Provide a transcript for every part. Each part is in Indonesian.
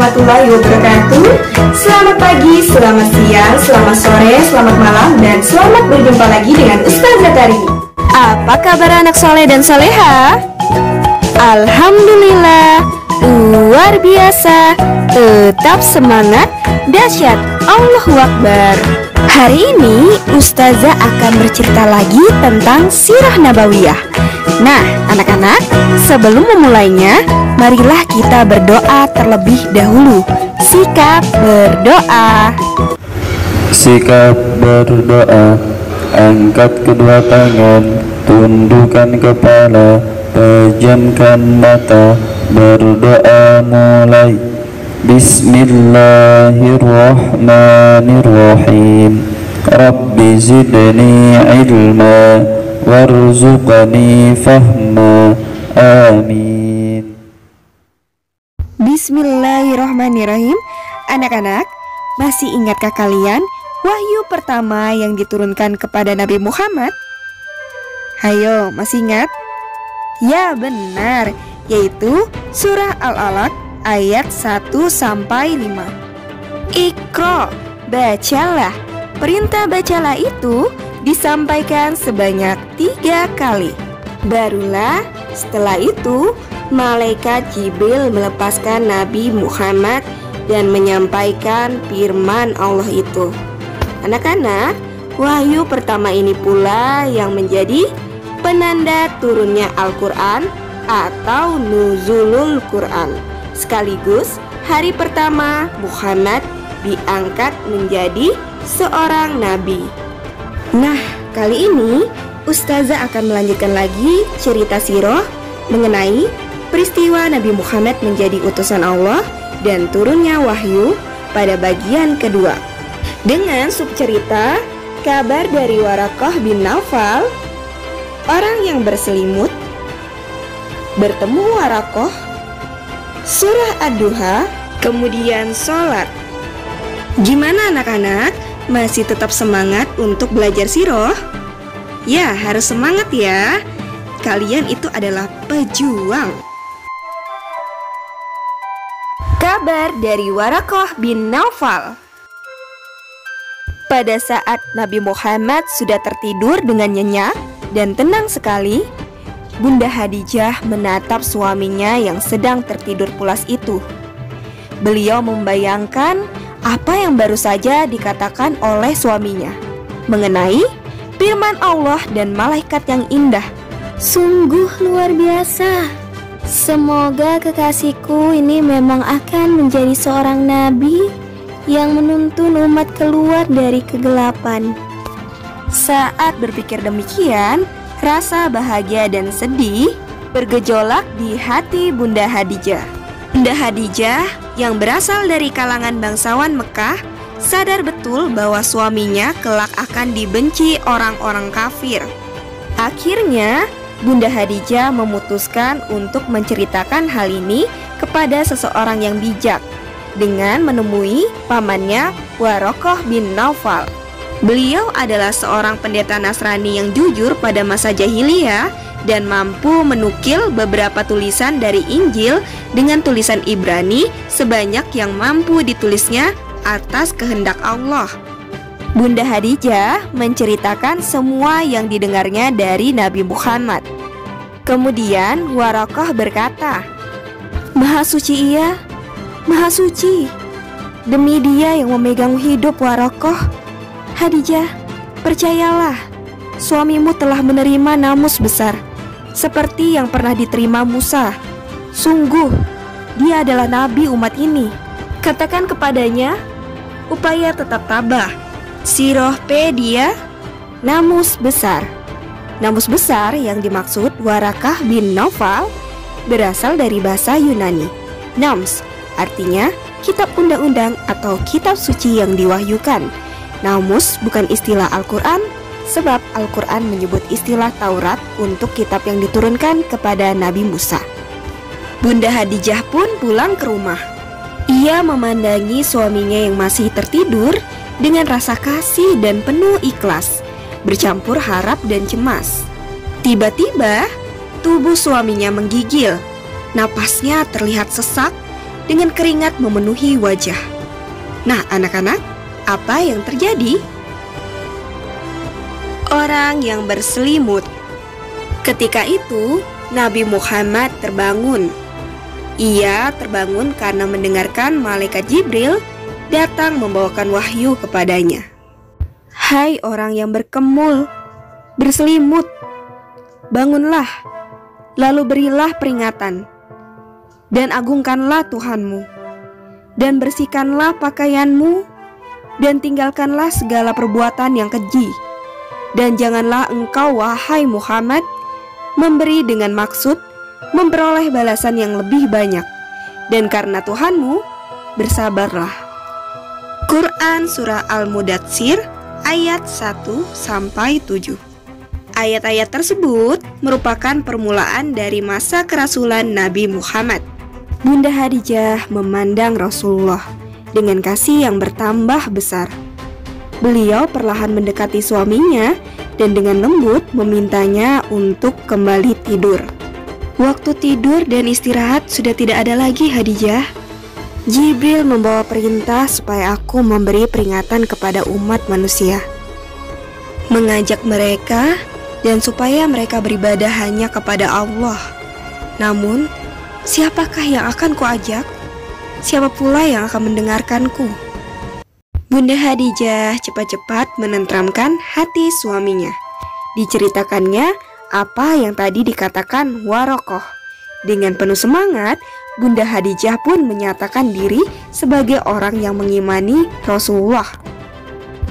warahmatullahi wabarakatuh. Selamat pagi, selamat siang, selamat sore, selamat malam, dan selamat berjumpa lagi dengan Ustazah Karini. Apa kabar anak soleh dan soleha? Alhamdulillah, luar biasa, tetap semangat, dahsyat, Allahu Akbar. Hari ini Ustazah akan bercerita lagi tentang sirah nabawiyah. Nah, anak-anak, sebelum memulainya, marilah kita berdoa terlebih dahulu. Sikap berdoa. Sikap berdoa. Angkat kedua tangan, tundukkan kepala, pejamkan mata, berdoa mulai. Bismillahirrahmanirrahim. Rabbi zidni ilma warzuqni fahma. Amin. Bismillahirrahmanirrahim. Anak-anak, masih ingatkah kalian wahyu pertama yang diturunkan kepada Nabi Muhammad? Hayo, masih ingat? Ya, benar, yaitu surah Al-Alaq ayat 1-5. Iqra, bacalah. Perintah bacalah itu disampaikan sebanyak 3 kali. Barulah setelah itu malaikat Jibril melepaskan Nabi Muhammad dan menyampaikan firman Allah itu. Anak-anak, wahyu pertama ini pula yang menjadi penanda turunnya Al-Quran atau Nuzulul Quran. Sekaligus hari pertama Muhammad diangkat menjadi seorang nabi. Nah, kali ini Ustazah akan melanjutkan lagi cerita sirah mengenai peristiwa Nabi Muhammad menjadi utusan Allah dan turunnya wahyu pada bagian kedua. Dengan subcerita kabar dari Waraqah bin Naufal, orang yang berselimut, bertemu Waraqah, surah Ad-Duha, kemudian sholat. Gimana anak-anak? Masih tetap semangat untuk belajar sirah? Ya, harus semangat ya. Kalian itu adalah pejuang. Kabar dari Waraqah bin Naufal. Pada saat Nabi Muhammad sudah tertidur dengan nyenyak dan tenang sekali, Bunda Khadijah menatap suaminya yang sedang tertidur pulas itu. Beliau membayangkan apa yang baru saja dikatakan oleh suaminya mengenai firman Allah dan malaikat yang indah. Sungguh luar biasa. Semoga kekasihku ini memang akan menjadi seorang nabi yang menuntun umat keluar dari kegelapan. Saat berpikir demikian, rasa bahagia dan sedih bergejolak di hati Bunda Khadijah. Bunda Khadijah yang berasal dari kalangan bangsawan Mekah sadar betul bahwa suaminya kelak akan dibenci orang-orang kafir. Akhirnya, Bunda Khadijah memutuskan untuk menceritakan hal ini kepada seseorang yang bijak dengan menemui pamannya Waraqah bin Naufal. Beliau adalah seorang pendeta Nasrani yang jujur pada masa jahiliyah dan mampu menukil beberapa tulisan dari Injil dengan tulisan Ibrani sebanyak yang mampu ditulisnya atas kehendak Allah. Bunda Khadijah menceritakan semua yang didengarnya dari Nabi Muhammad. Kemudian Waraqah berkata, "Maha suci ia, Maha suci. Demi Dia yang memegang hidup Waraqah, Khadijah, percayalah, suamimu telah menerima namus besar seperti yang pernah diterima Musa. Sungguh, dia adalah nabi umat ini. Katakan kepadanya, upaya tetap tabah. Siroh pe dia namus besar." Namus besar yang dimaksud Waraqah bin Naufal berasal dari bahasa Yunani. Nams artinya kitab undang-undang atau kitab suci yang diwahyukan. Namus bukan istilah Al-Quran, sebab Al-Quran menyebut istilah Taurat untuk kitab yang diturunkan kepada Nabi Musa. Bunda Khadijah pun pulang ke rumah. Ia memandangi suaminya yang masih tertidur dengan rasa kasih dan penuh ikhlas, bercampur harap dan cemas. Tiba-tiba tubuh suaminya menggigil, napasnya terlihat sesak dengan keringat memenuhi wajah. Nah, anak-anak, apa yang terjadi? Orang yang berselimut. Ketika itu, Nabi Muhammad terbangun. Ia terbangun karena mendengarkan malaikat Jibril datang membawakan wahyu kepadanya. Hai orang yang berkemul, berselimut, bangunlah, lalu berilah peringatan, dan agungkanlah Tuhanmu, dan bersihkanlah pakaianmu, dan tinggalkanlah segala perbuatan yang keji. Dan janganlah engkau, wahai Muhammad, memberi dengan maksud memperoleh balasan yang lebih banyak, dan karena Tuhanmu, bersabarlah. Quran Surah Al-Mudatsir ayat 1-7. Ayat-ayat tersebut merupakan permulaan dari masa kerasulan Nabi Muhammad. Bunda Khadijah memandang Rasulullah dengan kasih yang bertambah besar. Beliau perlahan mendekati suaminya dan dengan lembut memintanya untuk kembali tidur. Waktu tidur dan istirahat sudah tidak ada lagi, Khadijah. Jibril membawa perintah supaya aku memberi peringatan kepada umat manusia, mengajak mereka dan supaya mereka beribadah hanya kepada Allah. Namun, siapakah yang akan kuajak? Siapa pula yang akan mendengarkanku? Bunda Khadijah cepat-cepat menenteramkan hati suaminya. Diceritakannya apa yang tadi dikatakan Warokoh. Dengan penuh semangat, Bunda Khadijah pun menyatakan diri sebagai orang yang mengimani Rasulullah,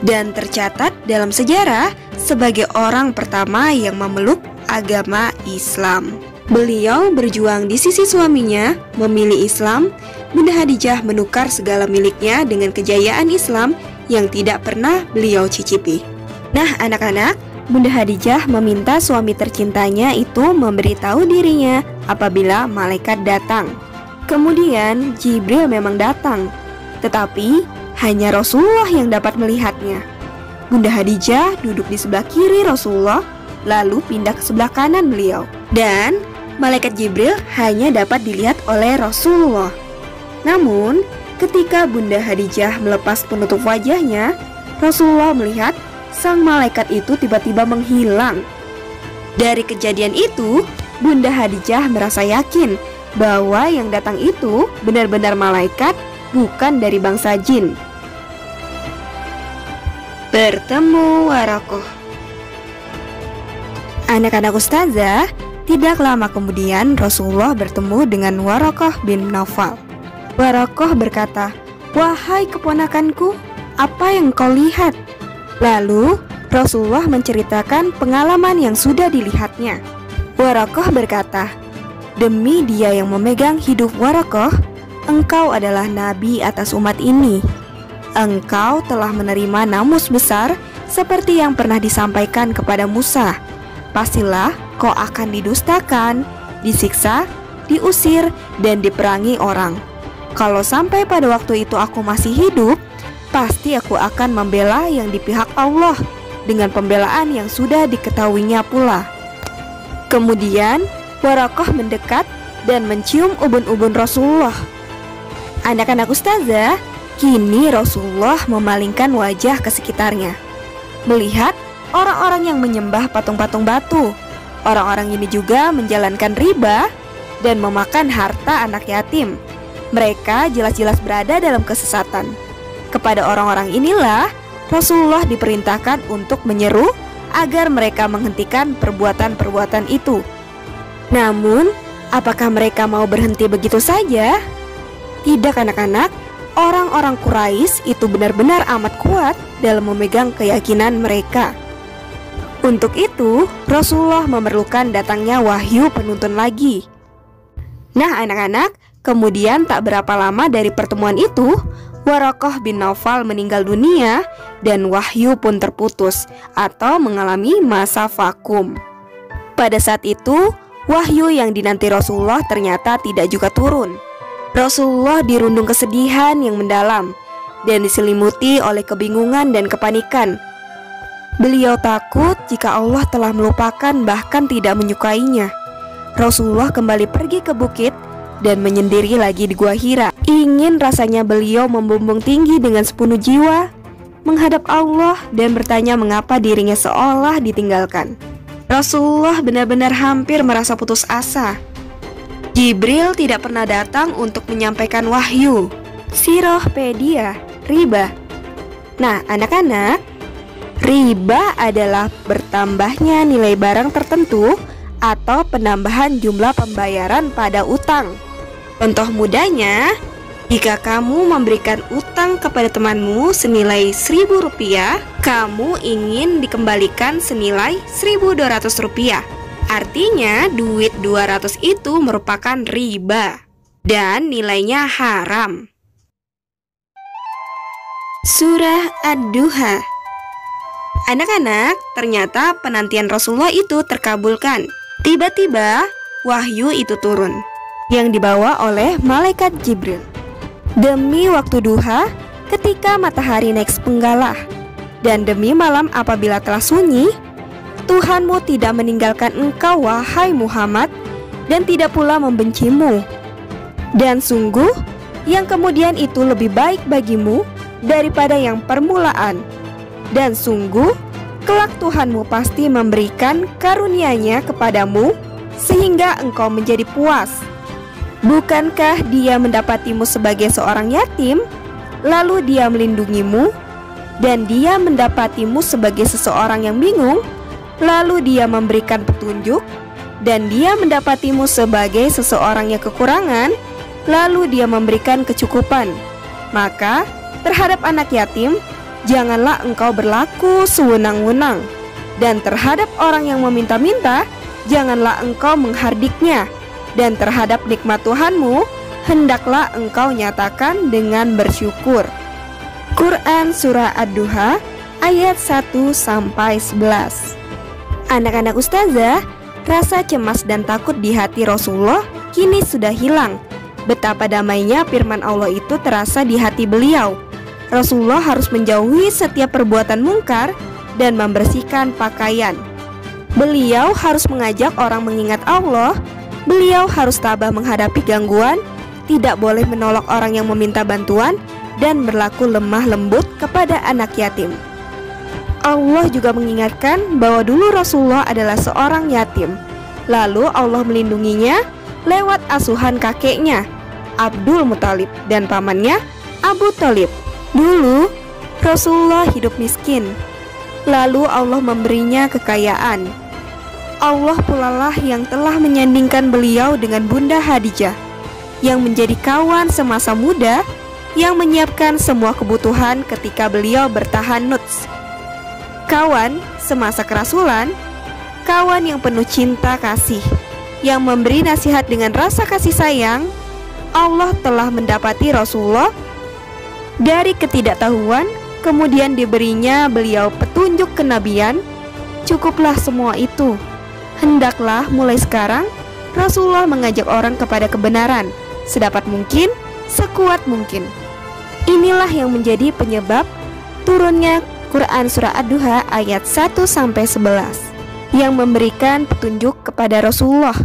dan tercatat dalam sejarah sebagai orang pertama yang memeluk agama Islam. Beliau berjuang di sisi suaminya, memilih Islam. Bunda Khadijah menukar segala miliknya dengan kejayaan Islam yang tidak pernah beliau cicipi. Nah, anak-anak, Bunda Khadijah meminta suami tercintanya itu memberitahu dirinya apabila malaikat datang. Kemudian Jibril memang datang, tetapi hanya Rasulullah yang dapat melihatnya. Bunda Khadijah duduk di sebelah kiri Rasulullah, lalu pindah ke sebelah kanan beliau. Dan malaikat Jibril hanya dapat dilihat oleh Rasulullah. Namun, ketika Bunda Khadijah melepas penutup wajahnya, Rasulullah melihat sang malaikat itu tiba-tiba menghilang. Dari kejadian itu, Bunda Khadijah merasa yakin bahwa yang datang itu benar-benar malaikat, bukan dari bangsa jin. Bertemu Warokoh. Anak-anak ustazah, tidak lama kemudian Rasulullah bertemu dengan Warokoh bin Naufal. Warokoh berkata, "Wahai keponakanku, apa yang kau lihat?" Lalu Rasulullah menceritakan pengalaman yang sudah dilihatnya. Warokoh berkata, "Demi dia yang memegang hidup Warokoh, engkau adalah nabi atas umat ini. Engkau telah menerima namus besar seperti yang pernah disampaikan kepada Musa. Pastilah kau akan didustakan, disiksa, diusir, dan diperangi orang. Kalau sampai pada waktu itu aku masih hidup, pasti aku akan membela yang di pihak Allah dengan pembelaan yang sudah diketahuinya pula." Kemudian Warokoh mendekat dan mencium ubun-ubun Rasulullah. Anak-anak ustazah, kini Rasulullah memalingkan wajah ke sekitarnya, melihat orang-orang yang menyembah patung-patung batu. Orang-orang ini juga menjalankan riba dan memakan harta anak yatim. Mereka jelas-jelas berada dalam kesesatan. Kepada orang-orang inilah Rasulullah diperintahkan untuk menyeru agar mereka menghentikan perbuatan-perbuatan itu. Namun, apakah mereka mau berhenti begitu saja? Tidak, anak-anak. Orang-orang Quraisy itu benar-benar amat kuat dalam memegang keyakinan mereka. Untuk itu, Rasulullah memerlukan datangnya wahyu penuntun lagi. Nah, anak-anak, kemudian tak berapa lama dari pertemuan itu, Warokoh bin Naufal meninggal dunia dan wahyu pun terputus atau mengalami masa vakum. Pada saat itu, wahyu yang dinanti Rasulullah ternyata tidak juga turun. Rasulullah dirundung kesedihan yang mendalam dan diselimuti oleh kebingungan dan kepanikan. Beliau takut jika Allah telah melupakan bahkan tidak menyukainya. Rasulullah kembali pergi ke bukit dan menyendiri lagi di Gua Hira. Ingin rasanya beliau membumbung tinggi dengan sepenuh jiwa, menghadap Allah dan bertanya mengapa dirinya seolah ditinggalkan. Rasulullah benar-benar hampir merasa putus asa. Jibril tidak pernah datang untuk menyampaikan wahyu. Sirohpedia, riba. Nah, anak-anak, riba adalah bertambahnya nilai barang tertentu atau penambahan jumlah pembayaran pada utang. Contoh mudahnya, jika kamu memberikan utang kepada temanmu senilai Rp1.000, kamu ingin dikembalikan senilai Rp1.200. Artinya, duit 200 itu merupakan riba dan nilainya haram. Surah Ad-Duha. Anak-anak, ternyata penantian Rasulullah itu terkabulkan. Tiba-tiba, wahyu itu turun yang dibawa oleh malaikat Jibril. Demi waktu duha, ketika matahari naik sepenggalah, dan demi malam apabila telah sunyi, Tuhanmu tidak meninggalkan engkau, wahai Muhammad, dan tidak pula membencimu. Dan sungguh, yang kemudian itu lebih baik bagimu daripada yang permulaan. Dan sungguh, kelak Tuhanmu pasti memberikan karunia-Nya kepadamu, sehingga engkau menjadi puas. Bukankah Dia mendapatimu sebagai seorang yatim, lalu Dia melindungimu? Dan Dia mendapatimu sebagai seseorang yang bingung, lalu Dia memberikan petunjuk? Dan Dia mendapatimu sebagai seseorang yang kekurangan, lalu Dia memberikan kecukupan. Maka, terhadap anak yatim, janganlah engkau berlaku sewenang-wenang. Dan terhadap orang yang meminta-minta, janganlah engkau menghardiknya. Dan terhadap nikmat Tuhanmu, hendaklah engkau nyatakan dengan bersyukur. Quran Surah Ad-Duha ayat 1-11. Anak-anak ustazah, rasa cemas dan takut di hati Rasulullah kini sudah hilang. Betapa damainya firman Allah itu terasa di hati beliau. Rasulullah harus menjauhi setiap perbuatan mungkar dan membersihkan pakaian. Beliau harus mengajak orang mengingat Allah. Beliau harus tabah menghadapi gangguan, tidak boleh menolak orang yang meminta bantuan, dan berlaku lemah lembut kepada anak yatim. Allah juga mengingatkan bahwa dulu Rasulullah adalah seorang yatim. Lalu Allah melindunginya lewat asuhan kakeknya, Abdul Muthalib, dan pamannya, Abu Thalib. Dulu, Rasulullah hidup miskin. Lalu Allah memberinya kekayaan. Allah pula lah yang telah menyandingkan beliau dengan Bunda Khadijah, yang menjadi kawan semasa muda, yang menyiapkan semua kebutuhan ketika beliau bertahanuts. Kawan semasa kerasulan, kawan yang penuh cinta kasih, yang memberi nasihat dengan rasa kasih sayang. Allah telah mendapati Rasulullah dari ketidaktahuan, kemudian diberinya beliau petunjuk kenabian. Cukuplah semua itu. Hendaklah mulai sekarang Rasulullah mengajak orang kepada kebenaran sedapat mungkin, sekuat mungkin. Inilah yang menjadi penyebab turunnya Quran Surah Ad-Duha ayat 1-11 yang memberikan petunjuk kepada Rasulullah.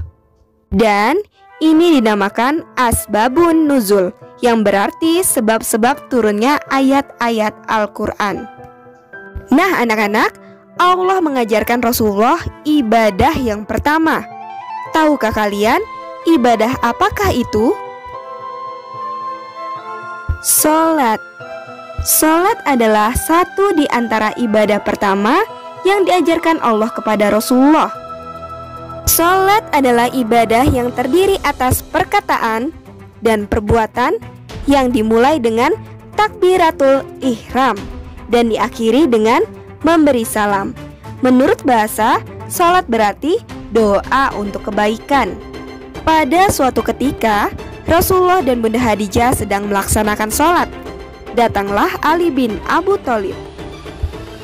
Dan ini dinamakan Asbabun Nuzul, yang berarti sebab-sebab turunnya ayat-ayat Al-Quran. Nah anak-anak, Allah mengajarkan Rasulullah ibadah yang pertama. Tahukah kalian ibadah apakah itu? Salat. Salat adalah satu di antara ibadah pertama yang diajarkan Allah kepada Rasulullah. Salat adalah ibadah yang terdiri atas perkataan dan perbuatan yang dimulai dengan takbiratul ihram dan diakhiri dengan memberi salam. Menurut bahasa, salat berarti doa untuk kebaikan. Pada suatu ketika, Rasulullah dan Bunda Khadijah sedang melaksanakan salat. Datanglah Ali bin Abu Thalib.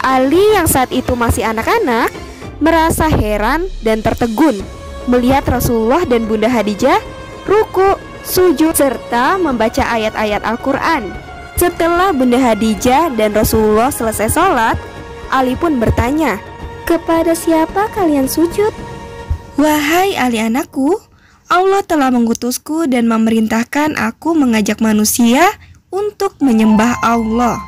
Ali yang saat itu masih anak-anak merasa heran dan tertegun melihat Rasulullah dan Bunda Khadijah ruku, sujud, serta membaca ayat-ayat Al-Quran. Setelah Bunda Khadijah dan Rasulullah selesai salat, Ali pun bertanya, "Kepada siapa kalian sujud?" "Wahai Ali anakku, Allah telah mengutusku dan memerintahkan aku mengajak manusia untuk menyembah Allah.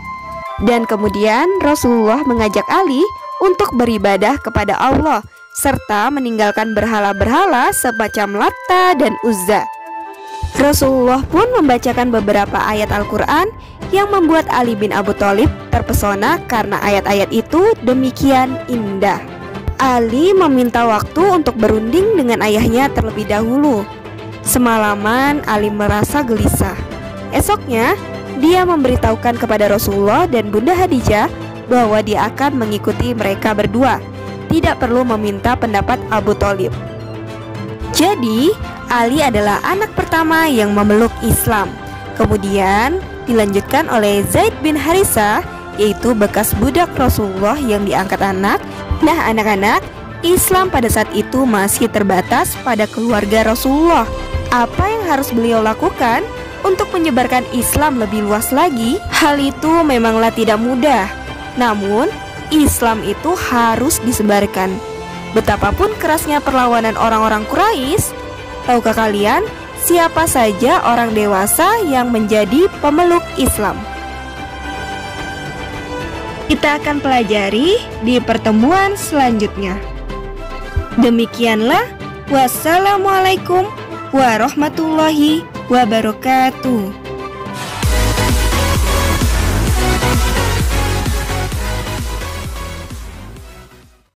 Dan kemudian Rasulullah mengajak Ali untuk beribadah kepada Allah serta meninggalkan berhala-berhala semacam Latta dan Uzza. Rasulullah pun membacakan beberapa ayat Al-Quran yang membuat Ali bin Abu Thalib terpesona karena ayat-ayat itu demikian indah. Ali meminta waktu untuk berunding dengan ayahnya terlebih dahulu. Semalaman Ali merasa gelisah. Esoknya, dia memberitahukan kepada Rasulullah dan Bunda Khadijah bahwa dia akan mengikuti mereka berdua, tidak perlu meminta pendapat Abu Thalib. Jadi, Ali adalah anak pertama yang memeluk Islam. Kemudian dilanjutkan oleh Zaid bin Harisah, yaitu bekas budak Rasulullah yang diangkat anak. Nah anak-anak, Islam pada saat itu masih terbatas pada keluarga Rasulullah. Apa yang harus beliau lakukan untuk menyebarkan Islam lebih luas lagi? Hal itu memanglah tidak mudah. Namun, Islam itu harus disebarkan. Betapapun kerasnya perlawanan orang-orang Quraisy, tahukah kalian siapa saja orang dewasa yang menjadi pemeluk Islam? Kita akan pelajari di pertemuan selanjutnya. Demikianlah, wassalamualaikum warahmatullahi wabarakatuh.